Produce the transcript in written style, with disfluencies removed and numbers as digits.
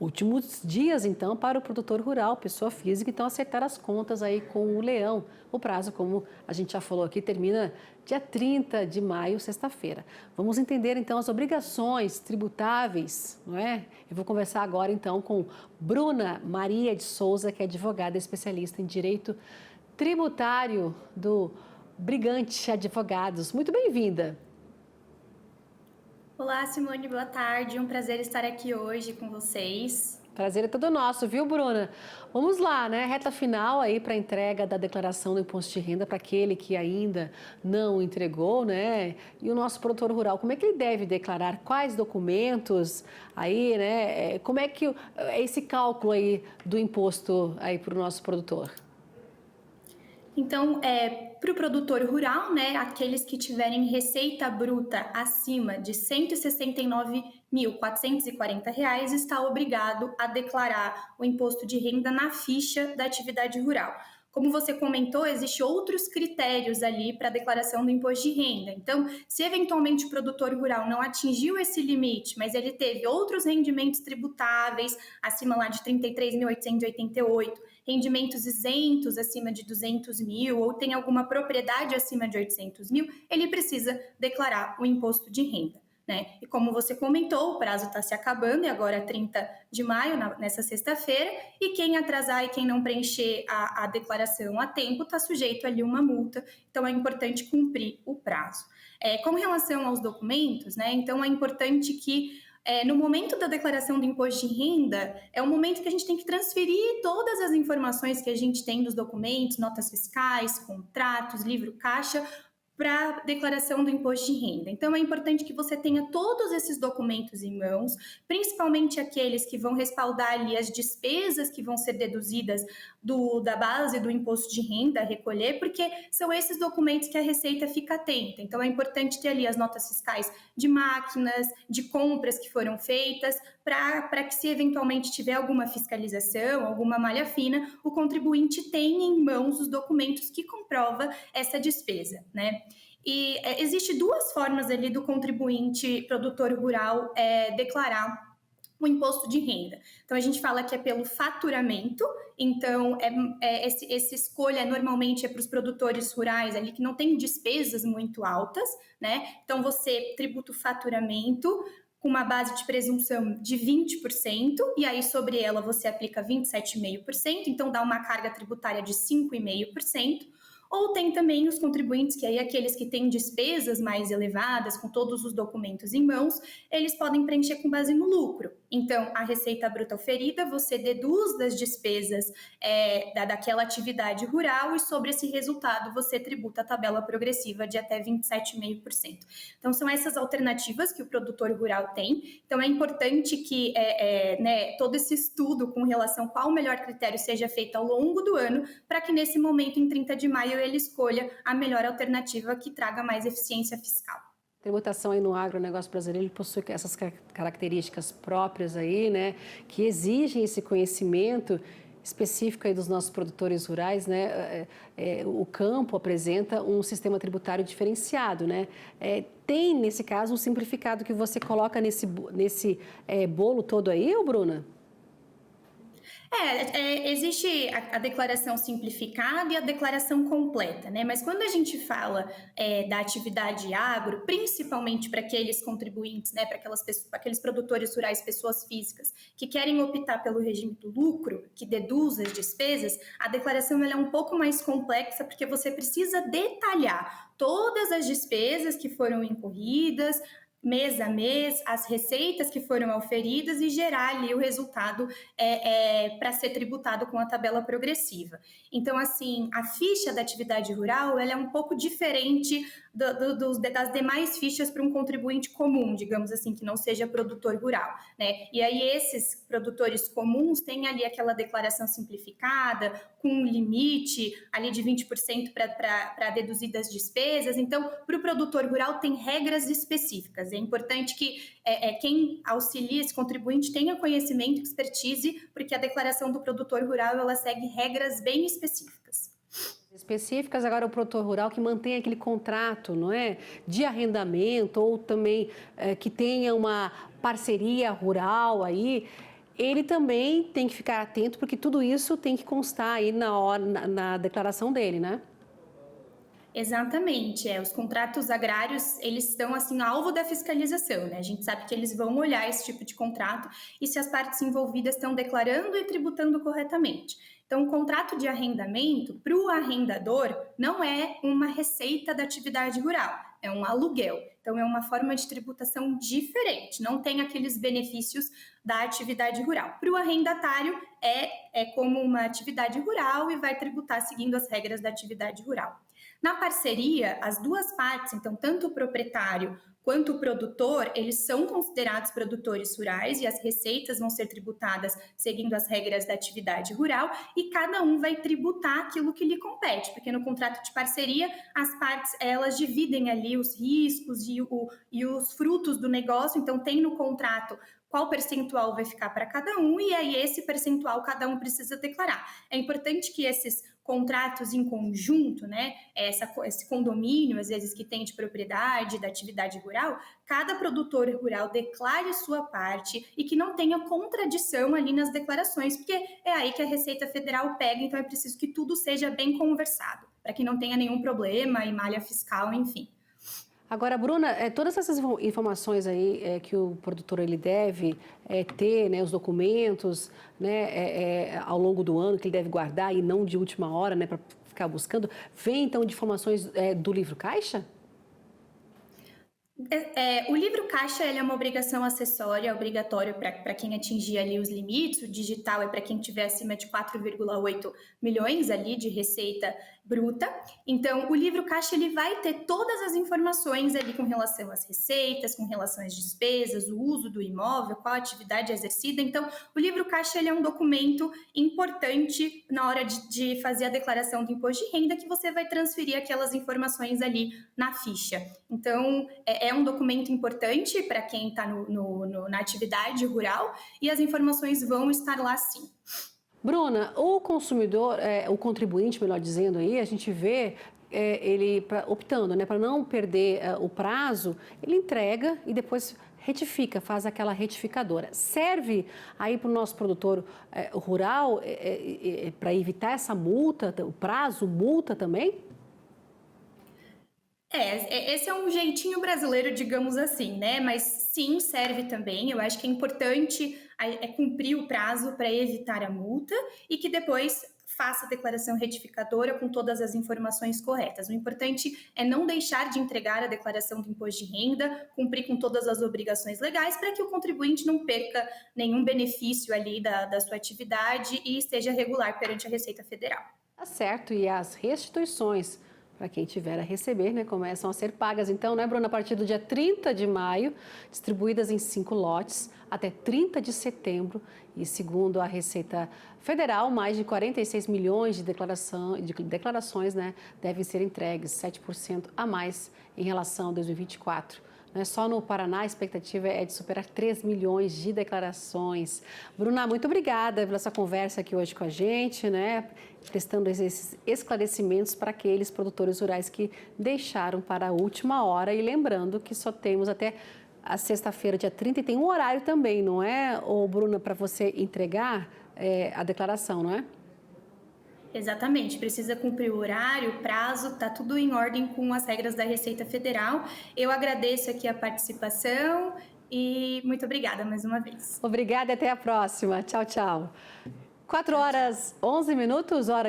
Últimos dias, então, para o produtor rural, pessoa física, então acertar as contas aí com o leão. O prazo, como a gente já falou aqui, termina dia 30 de maio, sexta-feira. Vamos entender, então, as obrigações tributáveis, não é? Eu vou conversar agora, então, com Bruna Maria de Souza, que é advogada especialista em direito tributário do Brigante Advogados. Muito bem-vinda. Olá, Simone, boa tarde. Um prazer estar aqui hoje com vocês. Prazer é todo nosso, viu, Bruna? Vamos lá, né? Reta final aí para a entrega da declaração do imposto de renda para aquele que ainda não entregou, né? E o nosso produtor rural, como é que ele deve declarar? Quais documentos aí, né? Como é que é esse cálculo aí do imposto aí para o nosso produtor? Então, para o produtor rural, né, aqueles que tiverem receita bruta acima de R$ 169.440, está obrigado a declarar o imposto de renda na ficha da atividade rural. Como você comentou, existem outros critérios ali para a declaração do imposto de renda. Então, se eventualmente o produtor rural não atingiu esse limite, mas ele teve outros rendimentos tributáveis acima lá de 33.888, rendimentos isentos acima de 200 mil ou tem alguma propriedade acima de 800 mil, ele precisa declarar o imposto de renda. Né? E como você comentou, o prazo está se acabando e agora é 30 de maio, nessa sexta-feira, e quem atrasar e quem não preencher a declaração a tempo está sujeito ali uma multa, então é importante cumprir o prazo. Com relação aos documentos, né? Então é importante que no momento da declaração do imposto de renda, é o momento que a gente tem que transferir todas as informações que a gente tem dos documentos, notas fiscais, contratos, livro caixa, para a declaração do imposto de renda. Então, é importante que você tenha todos esses documentos em mãos, principalmente aqueles que vão respaldar ali as despesas que vão ser deduzidas da base do imposto de renda a recolher, porque são esses documentos que a Receita fica atenta. Então, é importante ter ali as notas fiscais de máquinas, de compras que foram feitas, para que se eventualmente tiver alguma fiscalização, alguma malha fina, o contribuinte tenha em mãos os documentos que comprova essa despesa, né? E existe duas formas ali do contribuinte produtor rural declarar o imposto de renda. Então, a gente fala que é pelo faturamento, então, essa escolha normalmente é para os produtores rurais ali que não tem despesas muito altas, né? Então, você tributa o faturamento com uma base de presunção de 20%, e aí sobre ela você aplica 27,5%, então dá uma carga tributária de 5,5%. Ou tem também os contribuintes, que aí aqueles que têm despesas mais elevadas, com todos os documentos em mãos, eles podem preencher com base no lucro. Então, a receita bruta oferida, você deduz das despesas daquela atividade rural e sobre esse resultado você tributa a tabela progressiva de até 27,5%. Então, são essas alternativas que o produtor rural tem. Então, é importante que todo esse estudo com relação a qual o melhor critério seja feito ao longo do ano, para que nesse momento, em 30 de maio, ele escolha a melhor alternativa que traga mais eficiência fiscal. A tributação aí no agronegócio brasileiro, ele possui essas características próprias aí, né, que exigem esse conhecimento específico aí dos nossos produtores rurais, né? O campo apresenta um sistema tributário diferenciado, né? Tem, nesse caso, um simplificado que você coloca nesse bolo todo aí, ô Bruna? Existe a declaração simplificada e a declaração completa, né? Mas quando a gente fala da atividade agro, principalmente para aqueles contribuintes, né, para aqueles produtores rurais, pessoas físicas, que querem optar pelo regime do lucro, que deduz as despesas, a declaração ela é um pouco mais complexa, porque você precisa detalhar todas as despesas que foram incorridas, mês a mês, as receitas que foram auferidas e gerar ali o resultado para ser tributado com a tabela progressiva. Então, assim, a ficha da atividade rural ela é um pouco diferente das demais fichas para um contribuinte comum, digamos assim, que não seja produtor rural, né? E aí esses produtores comuns têm ali aquela declaração simplificada, com um limite ali de 20% para deduzir das despesas. Então, para o produtor rural tem regras específicas. É importante que quem auxilia esse contribuinte tenha conhecimento e expertise, porque a declaração do produtor rural ela segue regras bem específicas. Específicas, agora o produtor rural que mantém aquele contrato, não é, de arrendamento ou também que tenha uma parceria rural aí, ele também tem que ficar atento, porque tudo isso tem que constar aí na declaração dele, né? Exatamente, os contratos agrários, eles estão assim alvo da fiscalização, né? A gente sabe que eles vão olhar esse tipo de contrato e se as partes envolvidas estão declarando e tributando corretamente. Então, o contrato de arrendamento para o arrendador não é uma receita da atividade rural, é um aluguel. Então, é uma forma de tributação diferente, não tem aqueles benefícios da atividade rural. Para o arrendatário, é como uma atividade rural e vai tributar seguindo as regras da atividade rural. Na parceria, as duas partes, então tanto o proprietário quanto o produtor, eles são considerados produtores rurais e as receitas vão ser tributadas seguindo as regras da atividade rural e cada um vai tributar aquilo que lhe compete, porque no contrato de parceria as partes elas dividem ali os riscos e os frutos do negócio, então tem no contrato qual percentual vai ficar para cada um e aí esse percentual cada um precisa declarar. É importante que esses contratos em conjunto, né, esse condomínio, às vezes, que tem de propriedade, da atividade rural, cada produtor rural declare sua parte e que não tenha contradição ali nas declarações, porque é aí que a Receita Federal pega, então é preciso que tudo seja bem conversado, para que não tenha nenhum problema e malha fiscal, enfim. Agora, Bruna, todas essas informações aí que o produtor ele deve ter, né, os documentos, né, ao longo do ano que ele deve guardar e não de última hora, né, para ficar buscando, vem então de informações do livro Caixa? O livro caixa ele é uma obrigação acessória, obrigatório para quem atingir ali os limites. O digital é para quem tiver acima de 4,8 milhões ali de receita bruta. Então, o livro caixa ele vai ter todas as informações ali com relação às receitas, com relação às despesas, o uso do imóvel, qual a atividade exercida. Então, o livro caixa ele é um documento importante na hora de fazer a declaração do imposto de renda, que você vai transferir aquelas informações ali na ficha. Então, é um documento importante para quem está na atividade rural e as informações vão estar lá sim. Bruna, o consumidor, o contribuinte, melhor dizendo aí, a gente vê ele optando, né, para não perder o prazo, ele entrega e depois retifica, faz aquela retificadora. Serve aí para o nosso produtor rural para evitar essa multa, o prazo, multa também? Esse é um jeitinho brasileiro, digamos assim, né? Mas sim, serve também. Eu acho que é importante cumprir o prazo para evitar a multa e que depois faça a declaração retificadora com todas as informações corretas. O importante é não deixar de entregar a declaração do imposto de renda, cumprir com todas as obrigações legais para que o contribuinte não perca nenhum benefício ali da sua atividade e esteja regular perante a Receita Federal. Tá certo, e as restituições para quem tiver a receber, né, começam a ser pagas. Então, né, Bruna, a partir do dia 30 de maio, distribuídas em 5 lotes, até 30 de setembro. E segundo a Receita Federal, mais de 46 milhões de declarações né, devem ser entregues, 7% a mais em relação a 2024. Só no Paraná a expectativa é de superar 3 milhões de declarações. Bruna, muito obrigada pela sua conversa aqui hoje com a gente, né? Prestando esses esclarecimentos para aqueles produtores rurais que deixaram para a última hora. E lembrando que só temos até a sexta-feira, dia 30, e tem um horário também, não é, Bruna, para você entregar a declaração, não é? Exatamente, precisa cumprir o horário, o prazo, tá tudo em ordem com as regras da Receita Federal. Eu agradeço aqui a participação e muito obrigada mais uma vez. Obrigada e até a próxima. Tchau, tchau. 4 horas 11 minutos, hora de